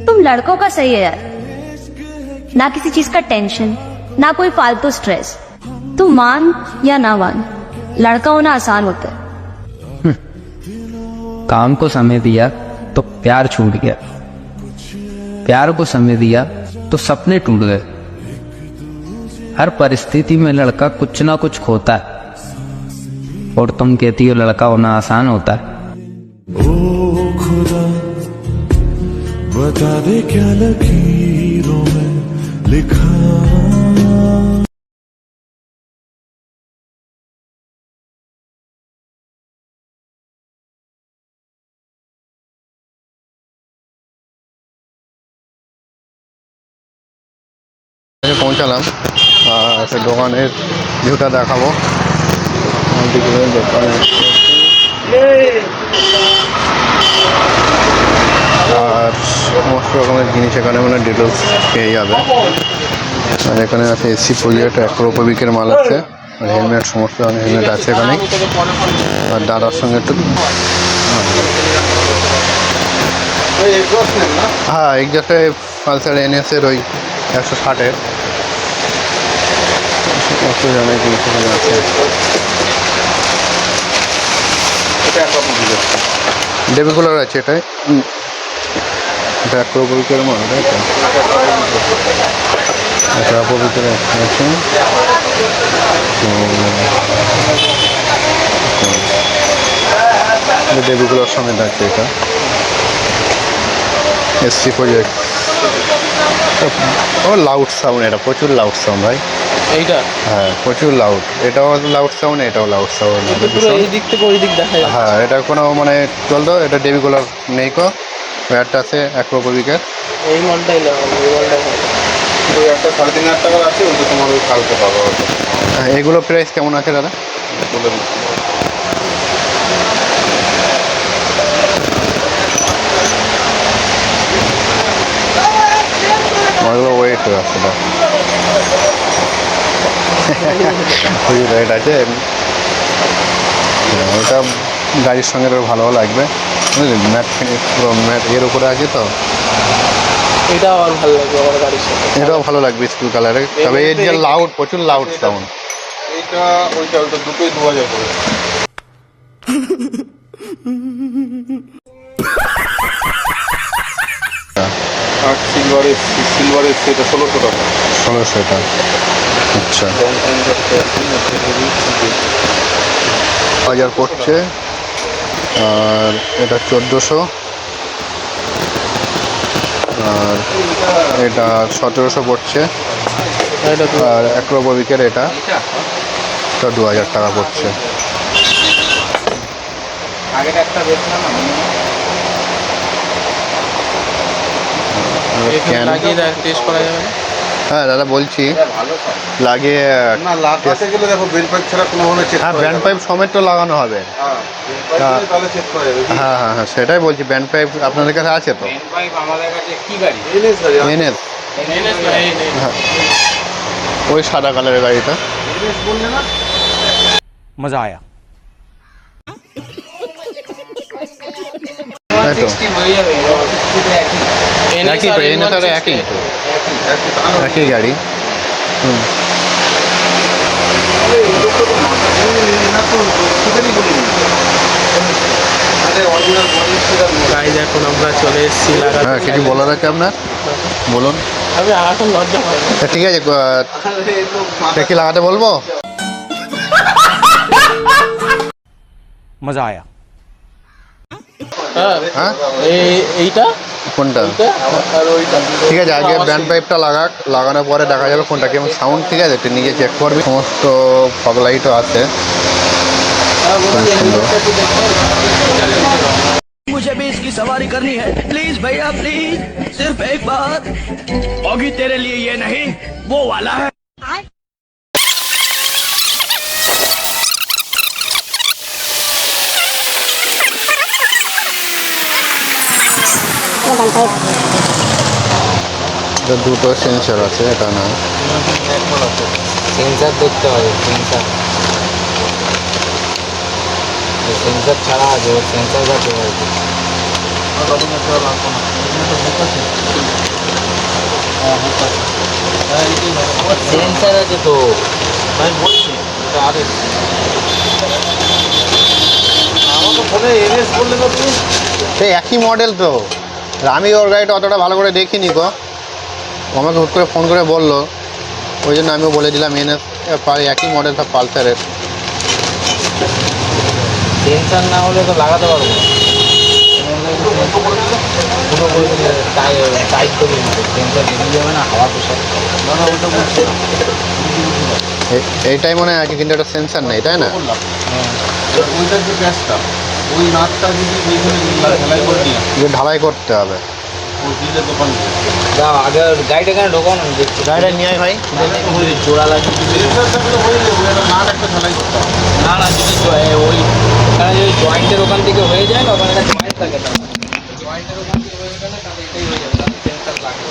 तुम लड़कों का सही है यार, ना किसी चीज का टेंशन, ना कोई फालतू स्ट्रेस। तुम मान या ना मान, लड़का होना आसान होता है। काम को समय दिया तो प्यार छूट गया, प्यार को समय दिया तो सपने टूट गए। हर परिस्थिति में लड़का कुछ ना कुछ खोता है, और तुम कहती हो लड़का होना आसान होता है। ओ खुदा बता दे क्या लकीरों में लिखा। পৌঁছালাম একটা দোকানের ভিউটা দেখাবো। আর সমস্ত রকমের জিনিস এখানে মানে ডিটেলস পেয়ে যাবে। আর এখানে আছে এসি প্রজেক্ট, অ্যাক্রোপবিকের মাল আছে, আর হেলমেট, সমস্ত ধরনের হেলমেট আছে এখানে। আর দাদার সঙ্গে একটু হ্যাঁ এক্সাক্টে পালসার এনএসের ওই 160-এর জানাই জিনিস এখানে আছে। ডেবিকুলার আছে এটাই, এটা অ্যাক্রোপবিকের মাল, তাই তো? আচ্ছা, অ্যাক্রোপবিকের আছে। ডেবিকুলার সমেত আছে এটা। এসসি প্রজেক্ট, ও লাউড সাউন্ড, এটা প্রচুর লাউড সাউন্ড ভাই এইটা। হ্যাঁ প্রচুর লাউড, এটাও লাউড সাউন্ড, এটাও লাউড সাউন্ড। এই দিক থেকে ওই দিক দেখা যায়। হ্যাঁ এটা কোনো মানে চলতো, এটা ডেবিকুলার নেই কো, একটা আছে অ্যাক্রোপবিকের। এই মালটাই লাগাবো, এই মালটাই ওই একটা 3,500 টাকার আছে, ওই তো তোমার ওই কালকে পাবো। এগুলো প্রাইস কেমন আছে দাদা? বলে দিচ্ছি। ওগুলো ওয়েট আছে না, ওই রেট আছে। ওটা গাড়ির সঙ্গে ভালো লাগবে, বুঝলি? ম্যাট ফিনিশ পুরো ম্যাট এর উপরে আছে তো। এটাও আর ভালো লাগবে আমার গাড়ির সাথে। এটাও ভালো লাগবে স্কুল কালারে, তবে এর যে লাউড, প্রচুর লাউড সাউন্ড। এইটা ওইটা ওইটা দুটোই 2000 করে। আর সিলভারের সেটা 1600 টাকা। 1600 টাকা, আচ্ছা। 1000 পড়ছে, আর এটা 1400, আর এটা 1700 পড়ছে, আর অ্যাক্রোপবিকের এটা 2000 টাকা পড়ছে। হ্যাঁ দাদা বলছি, লাগিয়ে না লাগাতে গেলে দেখো বেল পাইপ ছাড়া কোনোভাবে চেক হ্যাঁ ব্যান্ড পাইপ সমেত তো লাগানো হবে। তাহলে চেক করা যাবে। হ্যাঁ হ্যাঁ হ্যাঁ সেটাই বলছি, ব্যান্ড পাইপ আপনাদের কাছে আছে তো? এনএস, হ্যাঁ ওই সাদা কালারের গাড়িটা। मजा आया। তাই তো? একই তো, এনএস আর একই তো, একই গাড়ি। গাইজ এখন আমরা চলে এসেছি লাগাতে। হ্যাঁ কিছু বলার আছে আপনার, বলুন। আমি এখন লজ্জা পাবো। ঠিক আছে, কি লাগাতে বলবো? मजा आया। হ্যাঁ এইটা কোনটা? আর ওইটা। ঠিক আছে, আগে ব্যান্ড পাইপটা লাগানোর পরে দেখা যাবে কোনটা কেমন সাউন্ড। ঠিক আছে, তুই নিজে চেক করবি। সমস্ত ফগ লাইটও আছে, मुझे भी इसकी सवारी करनी है, प्लीज भैया प्लीज, सिर्फ एक बार। ऑगी तेरे लिए ये नहीं, वो वाला है। দুটো সেন্সর আছে, এটা না সেন্সার দেখতে হবে, সেন্সার ছাড়া আছে, সেন্সার কাছে সেন্সার আছে তো আমি বলছি আরে আমাকে ফোনে এনএস বললে না তুমি? সেই একই মডেল তো, আমি ওর গাড়িটা অতটা ভালো করে দেখিনি গো, ও আমাকে হুট করে ফোন করে বললো, ওই জন্য আমিও বলে দিলাম এনএস, একই মডেল সব পালসারের। সেন্সার না হলে তো লাগাতে পারবো না। পুরো টাইট করে দিতে সেন্সার বেরিয়ে যাবে না, হাওয়া প্রসার। এইটাই মনে হয় কিন্তু একটা সেন্সার নেই, তাই না? ওইটার যে প্যাচটা, ওই নাটটা যদি এইখানে ঢালাই করে নিয়ে যে ঢালাই করতে হবে। ওই দিলের দোকান যাও আগে গাড়িটা এখানে ঢোকাও না, দেখছি গাড়িটা নিয়ে আয় ভাই। জোড়া লাগিয়ে হয়ে যাবে, একটা নাট একটা ঢালাই করতে হবে। না না, যদি ওই ওখানে যদি জয়েন্টের ওখান থেকে হয়ে যায় না, ওখানে একটা জয়েন্ট থাকে, জয়েন্টের ওখান থেকে হয়ে গেলে তাহলে এটাই হয়ে যাবে, তাহলে সেন্সার লাগবে।